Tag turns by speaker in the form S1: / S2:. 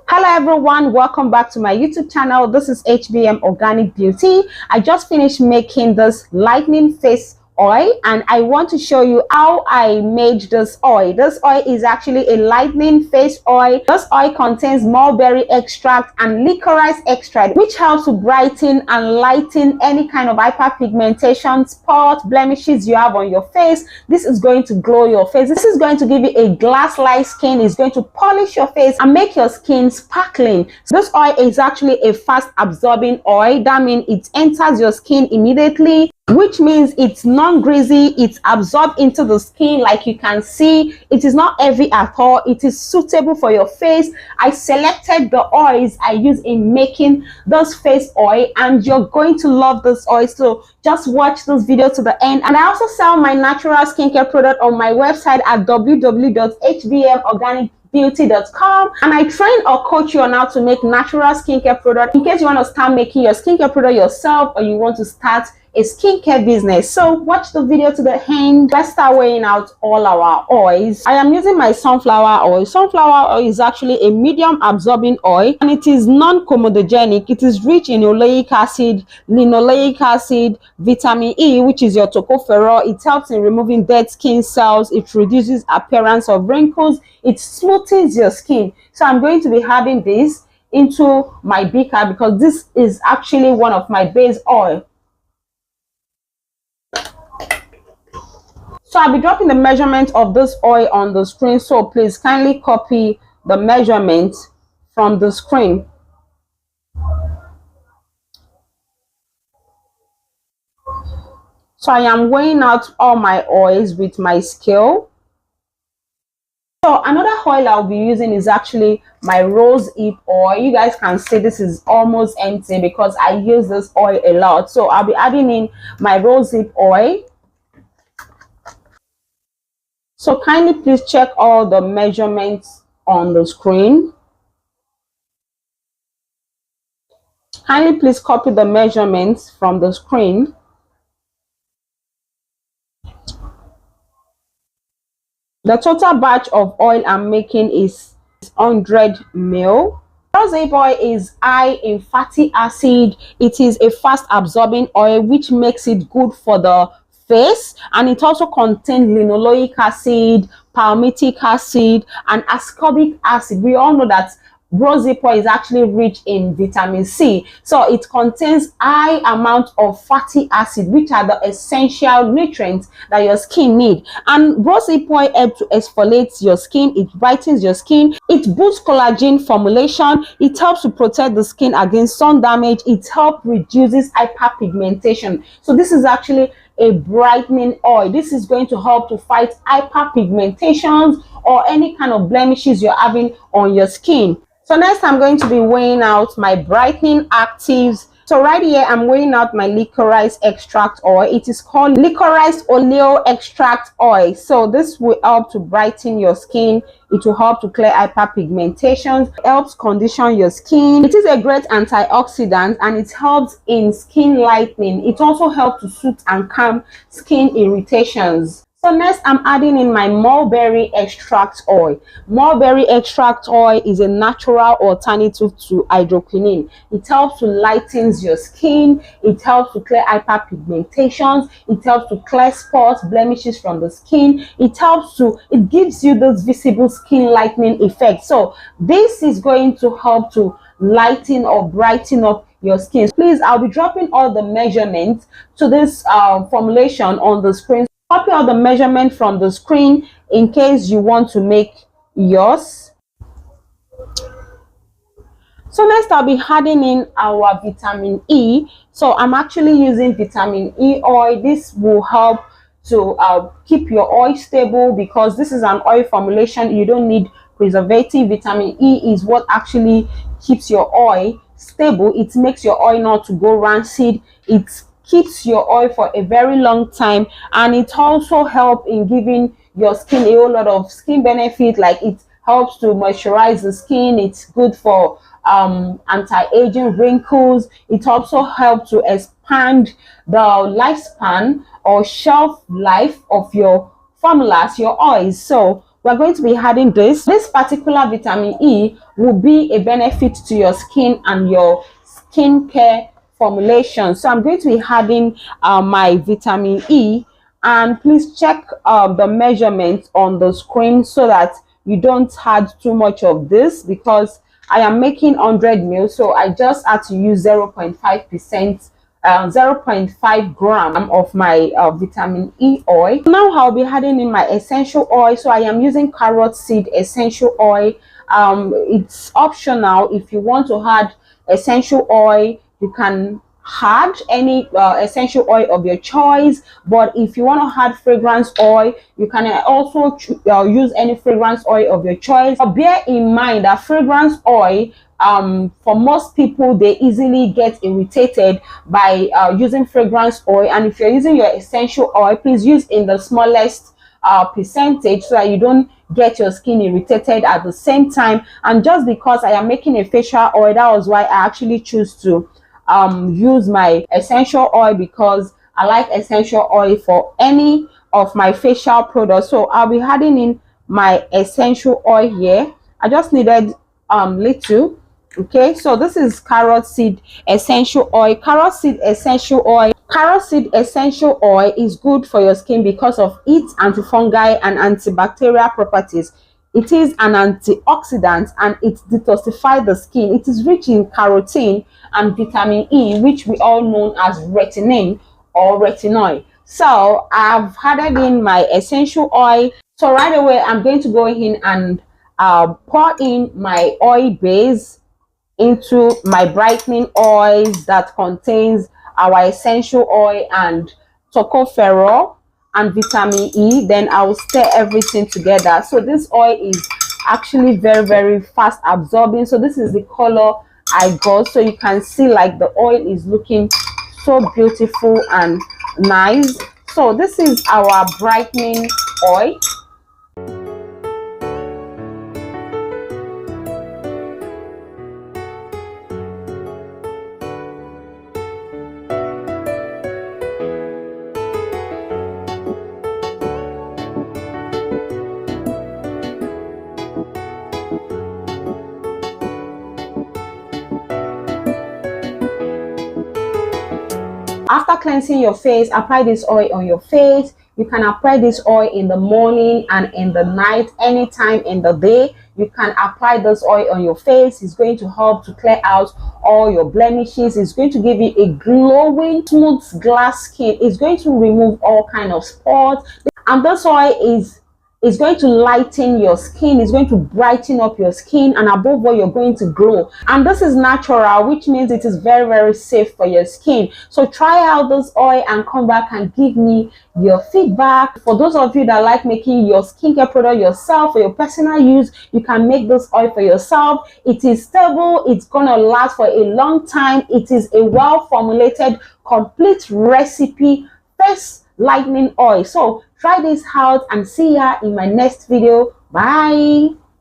S1: Hello everyone, welcome back to my YouTube channel. This is HBM Organic Beauty. I just finished making this lightening face oil and I want to show you how I made this oil. This oil is actually a lightening face oil. This oil contains mulberry extract and licorice extract, which helps to brighten and lighten any kind of hyperpigmentation, spot, blemishes you have on your face. This is going to glow your face. This is going to give you a glass-like skin. It's going to polish your face and make your skin sparkling. So this oil is actually a fast absorbing oil. That means it enters your skin immediately, which means it's non-greasy. It's absorbed into the skin. Like you can see, it is not heavy at all. It is suitable for your face. I selected the oils I use in making this face oil and you're going to love this oil, so just watch this video to the end. And I also sell my natural skincare product on my website at www.hbmorganicbeauty.com, and I train or coach you on how to make natural skincare product in case you want to start making your skincare product yourself or you want to start a skincare business. So watch the video to the end. Let's start weighing out all our oils. I am using my sunflower oil. Sunflower oil is actually a medium absorbing oil and it is non-comedogenic. It is rich in oleic acid, linoleic acid, vitamin E, which is your tocopherol. It helps in removing dead skin cells. It reduces appearance of wrinkles. It smoothens your skin. So I'm going to be adding this into my beaker because this is actually one of my base oil. So I'll be dropping the measurement of this oil on the screen, so please kindly copy the measurement from the screen. So I am weighing out all my oils with my scale. So another oil I'll be using is actually my rose hip oil. You guys can see this is almost empty because I use this oil a lot. So I'll be adding in my rose hip oil. So kindly please check all the measurements on the screen. Kindly please copy the measurements from the screen. The total batch of oil I'm making is 100 ml. Rose hip oil is high in fatty acid. It is a fast absorbing oil which makes it good for the face, and it also contains linoleic acid, palmitic acid, and ascorbic acid. We all know that rose hip oil is actually rich in vitamin C, so it contains high amount of fatty acid, which are the essential nutrients that your skin need. And rose hip oil helps to exfoliate your skin. It brightens your skin. It boosts collagen formulation. It helps to protect the skin against sun damage. It helps reduces hyperpigmentation. So this is actually a brightening oil. This is going to help to fight hyperpigmentations or any kind of blemishes you're having on your skin. So next I'm going to be weighing out my brightening actives. So right here I'm weighing out my licorice extract oil. It is called licorice oleo extract oil. So this will help to brighten your skin. It will help to clear hyperpigmentations. It helps condition your skin. It is a great antioxidant and it helps in skin lightening. It also helps to soothe and calm skin irritations. So next I'm adding in my mulberry extract oil. Mulberry extract oil is a natural alternative to hydroquinone. It helps to lighten your skin. It helps to clear hyperpigmentations. It helps to clear spots, blemishes from the skin. It gives you this visible skin lightening effect. So this is going to help to lighten or brighten up your skin. Please, I'll be dropping all the measurements to this formulation on the screen. Copy all the measurement from the screen in case you want to make yours. So next I'll be adding in our vitamin E. So I'm actually using vitamin E oil. This will help to keep your oil stable because this is an oil formulation. You don't need preservative. Vitamin E is what actually keeps your oil stable. It makes your oil not to go rancid. It keeps your oil for a very long time, and it also helps in giving your skin a whole lot of skin benefit. Like it helps to moisturize the skin. It's good for anti-aging, wrinkles. It also helps to expand the lifespan or shelf life of your formulas, your oils. So we're going to be adding this particular vitamin E will be a benefit to your skin and your skincare formulation. So I'm going to be adding my vitamin E, and please check the measurements on the screen so that you don't add too much of this, because I am making 100 ml, so I just had to use 0.5%, 0.5 gram of my vitamin E oil. Now I'll be adding in my essential oil. So I am using carrot seed essential oil. It's optional. If you want to add essential oil, you can add any essential oil of your choice, but if you want to add fragrance oil, you can also use any fragrance oil of your choice. But bear in mind that fragrance oil, for most people, they easily get irritated by using fragrance oil, and if you're using your essential oil, please use in the smallest percentage so that you don't get your skin irritated at the same time. And just because I am making a facial oil, that was why I actually choose to use my essential oil, because I like essential oil for any of my facial products. So I'll be adding in my essential oil here. I just needed little. Okay, so this is carrot seed essential oil. Carrot seed essential oil is good for your skin because of its antifungal and antibacterial properties. It is an antioxidant and it detoxifies the skin. It is rich in carotene and vitamin E, which we all know as retinine or retinol. So I've added in my essential oil. So right away, I'm going to go in and pour in my oil base into my brightening oils that contains our essential oil and tocopherol and vitamin E. Then I will stir everything together. So this oil is actually very fast absorbing. So this is the color I got. So you can see like the oil is looking so beautiful and nice. So this is our brightening oil. After cleansing your face, apply this oil on your face. You can apply this oil in the morning and in the night, anytime in the day. You can apply this oil on your face. It's going to help to clear out all your blemishes. It's going to give you a glowing, smooth glass skin. It's going to remove all kind of spots. And this oil is going to lighten your skin. It's going to brighten up your skin, and above all, you're going to glow. And this is natural, which means it is very safe for your skin. So try out this oil and come back and give me your feedback. For those of you that like making your skincare product yourself for your personal use, you can make this oil for yourself. It is stable. It's gonna last for a long time. It is a well formulated, complete recipe face lightening oil. So try this out and see ya in my next video. Bye.